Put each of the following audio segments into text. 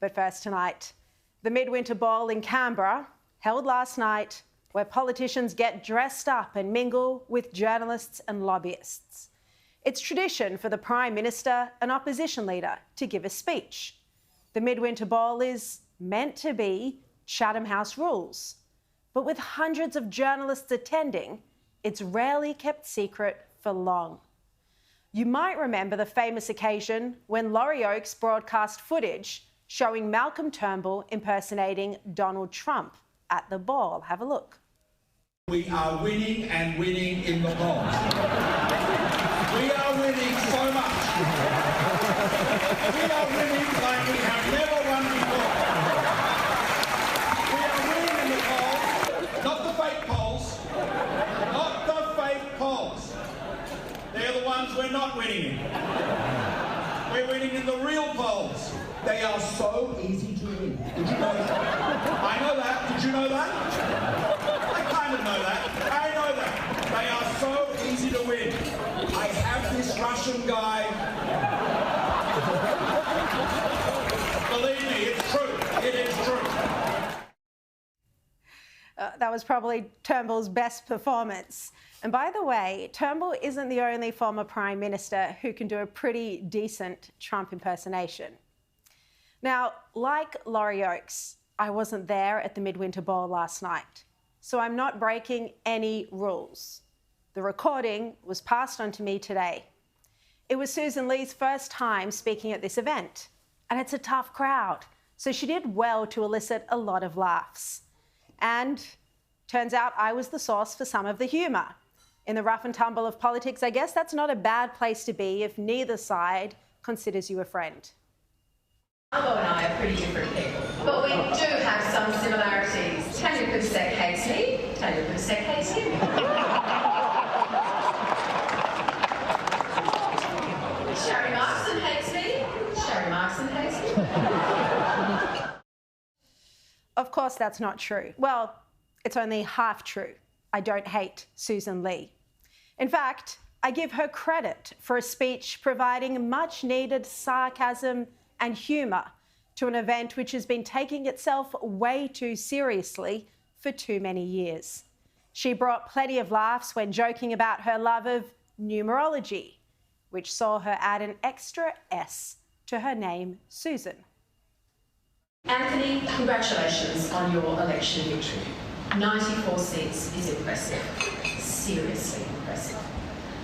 But first tonight, the Midwinter Ball in Canberra, held last night, where politicians get dressed up and mingle with journalists and lobbyists. It's tradition for the Prime Minister and opposition leader to give a speech. The Midwinter Ball is meant to be Chatham House rules, but with hundreds of journalists attending, it's rarely kept secret for long. You might remember the famous occasion when Laurie Oakes broadcast footage showing Malcolm Turnbull impersonating Donald Trump at the ball. Have a look. We are winning and winning in the polls. We are winning so much. We are winning like we have never won before. We are winning in the polls, not the fake polls, not the fake polls. They're the ones we're not winning in. We're winning in the real polls. They are so easy to win. Did you know that? I know that. Did you know that? I kind of know that. I know that. They are so easy to win. I have this Russian guy. Believe me, it's true. It is true. That was probably Turnbull's best performance. And by the way, Turnbull isn't the only former Prime Minister who can do a pretty decent Trump impersonation. Now, like Laurie Oakes, I wasn't there at the Midwinter Ball last night, so I'm not breaking any rules. The recording was passed on to me today. It was Susan Lee's first time speaking at this event, and it's a tough crowd, so she did well to elicit a lot of laughs. And turns out I was the source for some of the humour. In the rough and tumble of politics, I guess that's not a bad place to be if neither side considers you a friend. Margot and I are pretty different people, but we do have some similarities. Tanya Kusek hates me, Tanya Kusek hates him. Sherry Markson hates me, Sherry Markson hates me. Of course that's not true. Well, it's only half true. I don't hate Susan Lee. In fact, I give her credit for a speech providing much-needed sarcasm and humour to an event which has been taking itself way too seriously for too many years. She brought plenty of laughs when joking about her love of numerology, which saw her add an extra S to her name, Susan. Anthony, congratulations on your election victory. 94 seats is impressive, seriously impressive.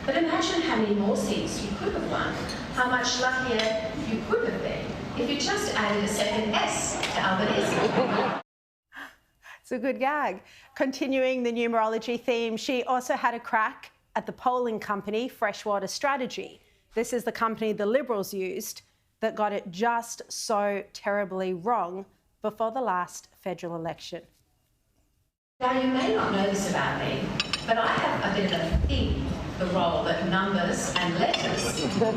But imagine how many more seats you could have won, how much luckier you could have been if you just added a second S to Albanese. It's a good gag. Continuing the numerology theme, she also had a crack at the polling company Freshwater Strategy. This is the company the Liberals used that got it just so terribly wrong before the last federal election. Now, you may not know this about me, but I have a bit of a thing for the role that numbers and letters can play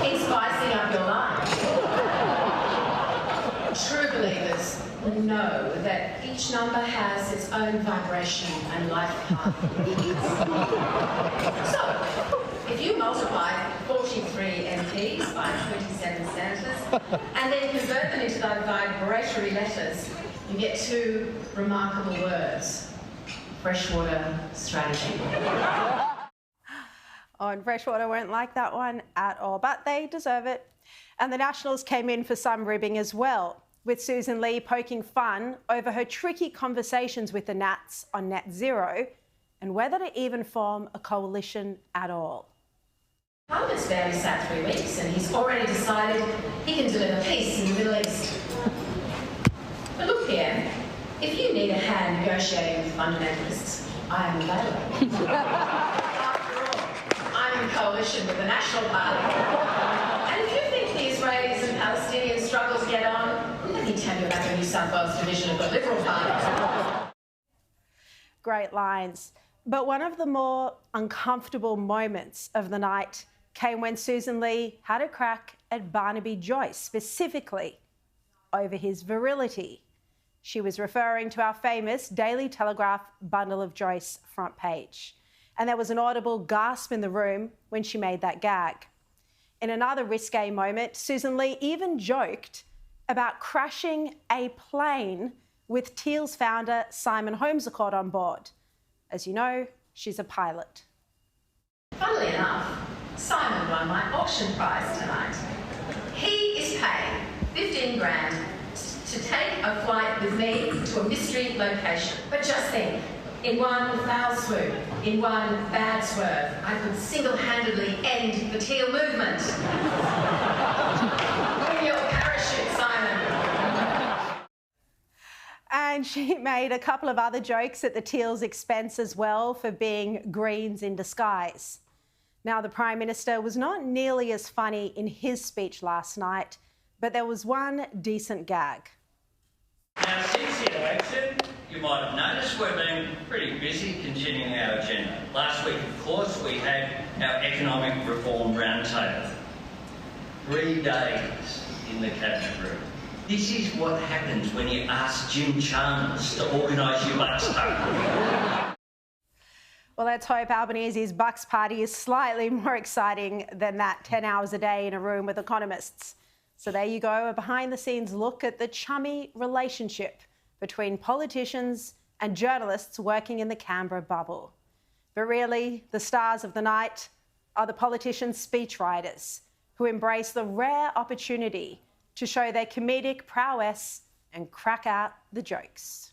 in spicing up your life. True believers know that each number has its own vibration and life path. So, if you multiply 43 MPs by 27 senators and then convert them into those vibratory letters, you get two remarkable words: Freshwater Strategy. Oh, and Freshwater won't like that one at all, but they deserve it. And the Nationals came in for some ribbing as well, with Susan Lee poking fun over her tricky conversations with the Nats on net zero and whether to even form a coalition at all. Parliament's barely sat 3 weeks and he's already decided he can deliver peace in the Middle East. But look, Pierre, if you need a hand negotiating with fundamentalists, I am available. After all, I'm in coalition with the National Party. And if you think the Israelis and Palestinian struggles get on, let me tell you about the New South Wales division of the Liberal Party. Great lines. But one of the more uncomfortable moments of the night came when Susan Lee had a crack at Barnaby Joyce, specifically over his virility. She was referring to our famous Daily Telegraph Bundle of Joyce front page. And there was an audible gasp in the room when she made that gag. In another risque moment, Susan Lee even joked about crashing a plane with Teal's founder Simon Holmescott on board. As you know, she's a pilot. Funnily enough, Simon won my auction prize tonight. He is paying 15 grand to take a flight with me to a mystery location. But just think, in one foul swoop, in one bad swerve, I could single-handedly end the Teal movement. Bring your parachute, Simon. And she made a couple of other jokes at the Teal's expense as well for being Greens in disguise. Now, the Prime Minister was not nearly as funny in his speech last night, but there was one decent gag. Now, since the election, you might have noticed we've been pretty busy continuing our agenda. Last week, of course, we had our Economic Reform Roundtable. 3 days in the Cabinet room. This is what happens when you ask Jim Chalmers to organise your Bucks party. Well, let's hope Albanese's Bucks party is slightly more exciting than that 10 hours a day in a room with economists. So there you go, a behind-the-scenes look at the chummy relationship between politicians and journalists working in the Canberra bubble. But really, the stars of the night are the politicians' speechwriters who embrace the rare opportunity to show their comedic prowess and crack out the jokes.